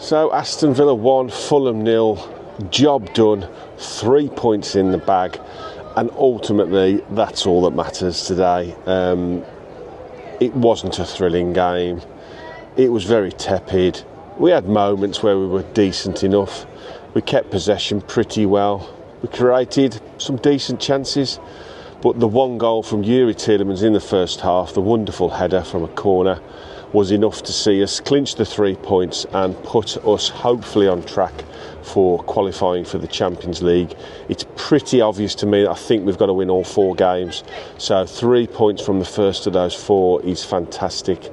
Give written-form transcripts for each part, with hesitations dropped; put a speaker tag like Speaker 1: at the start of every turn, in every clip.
Speaker 1: So Aston Villa 1, Fulham 0, job done, 3 points in the bag, and ultimately that's all that matters today. It wasn't a thrilling game, it was very tepid. We had moments where we were decent enough, we kept possession pretty well, we created some decent chances, but the one goal from Youri in the first half, the wonderful header from a corner, was enough to see us clinch the 3 points and put us hopefully on track for qualifying for the Champions League. It's pretty obvious to me that I think we've got to win all 4 games. So 3 points from the first of those 4 is fantastic.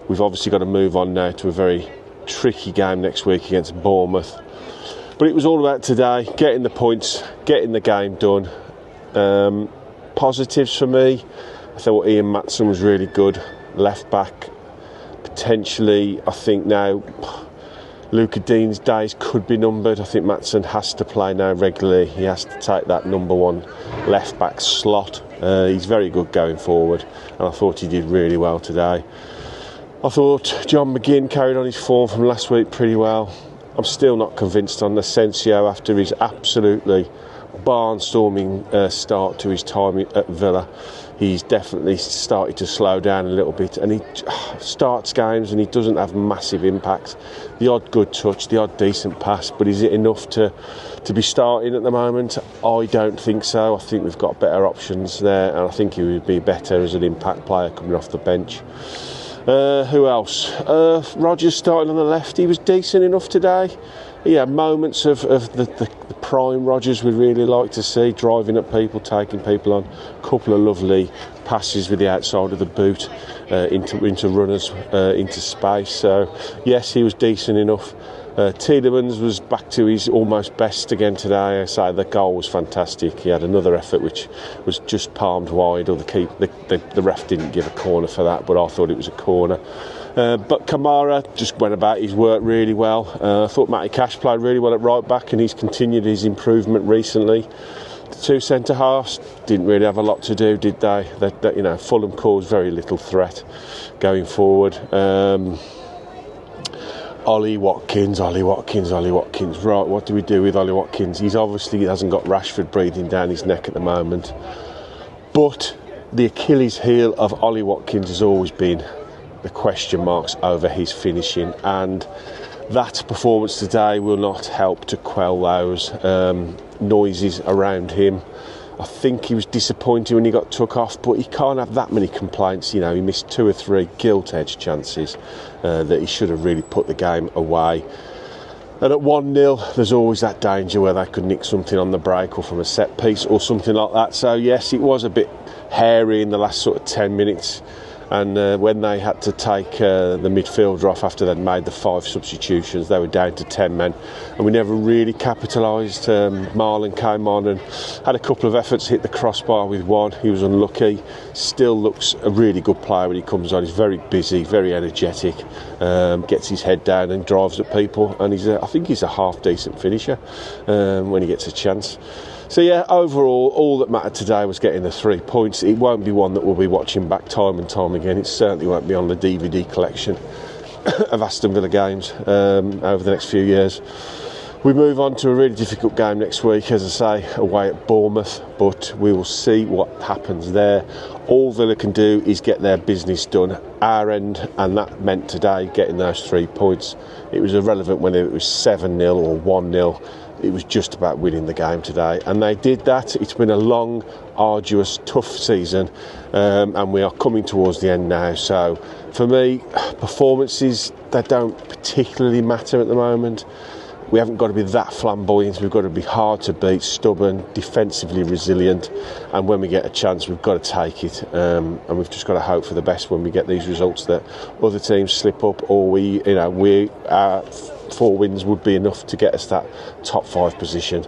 Speaker 1: We've obviously got to move on now to a very tricky game next week against Bournemouth. But it was all about today, getting the points, getting the game done. Positives for me, I thought Ian Maatsen was really good, left back. Potentially, I think now Luca Dean's days could be numbered. I think Maatsen has to play now regularly. He has to take that number 1 left back slot. He's very good going forward, and I thought he did really well today. I thought John McGinn carried on his form from last week pretty well. I'm still not convinced on Asensio after his absolutely barnstorming start to his time at Villa. He's definitely started to slow down a little bit, and he starts games and he doesn't have massive impact. The odd good touch, the odd decent pass, but is it enough to be starting at the moment? I don't think so. I think we've got better options there, and I think he would be better as an impact player coming off the bench. Who else? Rodgers starting on the left. He was decent enough today. He had moments of the prime Rodgers we'd really like to see, driving at people, taking people on. A couple of lovely passes with the outside of the boot into runners, into space. So yes, he was decent enough. Tielemans was back to his almost best again today. I say the goal was fantastic. He had another effort which was just palmed wide, or the ref didn't give a corner for that, but I thought it was a corner. But Kamara just went about his work really well. I thought Matty Cash played really well at right back, and he's continued his improvement recently. The 2 centre halves didn't really have a lot to do, did they? Fulham caused very little threat going forward. Ollie Watkins. Right, what do we do with Ollie Watkins? He hasn't got Rashford breathing down his neck at the moment. But the Achilles heel of Ollie Watkins has always been the question marks over his finishing, and that performance today will not help to quell those noises around him. I think he was disappointed when he got took off, but he can't have that many complaints. He missed 2 or 3 gilt-edged chances that he should have really put the game away. And at 1-0, there's always that danger where they could nick something on the break or from a set piece or something like that. So yes, it was a bit hairy in the last sort of 10 minutes. And when they had to take the midfielder off after they'd made the 5 substitutions, they were down to 10 men, and we never really capitalised. Marlon came on and had a couple of efforts, hit the crossbar with one. He was unlucky. Still looks a really good player when he comes on. He's very busy, very energetic, gets his head down and drives at people, and I think he's a half decent finisher when he gets a chance. So yeah, overall, all that mattered today was getting the 3 points. It won't be one that we'll be watching back time and time again. It certainly won't be on the DVD collection of Aston Villa games over the next few years. We move on to a really difficult game next week, as I say, away at Bournemouth, but we will see what happens there. All Villa can do is get their business done our end, and that meant today getting those 3 points. It was irrelevant whether it was 7-0 or 1-0. It was just about winning the game today, and they did that. It's been a long, arduous, tough season, and we are coming towards the end now. So for me, performances, they don't particularly matter at the moment. We haven't got to be that flamboyant. We've got to be hard to beat, stubborn, defensively resilient, and when we get a chance, we've got to take it. And we've just got to hope for the best when we get these results, that other teams slip up, or our 4 wins would be enough to get us that top 5 position.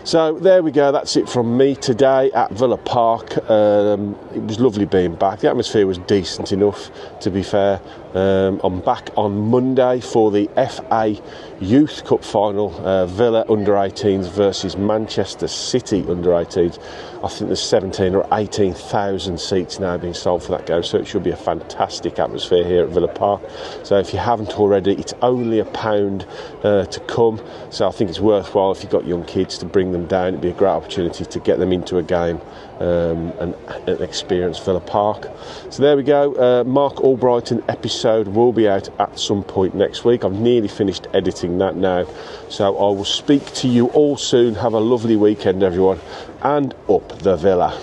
Speaker 1: So there we go. That's it from me today at Villa Park. It was lovely being back. The atmosphere was decent enough, to be fair. I'm back on Monday for the FA Youth Cup final, Villa under-18s versus Manchester City under-18s. I think there's 17 or 18,000 seats now being sold for that game, so it should be a fantastic atmosphere here at Villa Park. So if you haven't already, it's only £1 to come. So I think it's worthwhile if you've got young kids to bring them down. It'd be a great opportunity to get them into a game and experience Villa Park. So there we go. Mark Albrighton episode will be out at some point next week. I've nearly finished editing that now. So I will speak to you all soon. Have a lovely weekend, everyone, and up the Villa.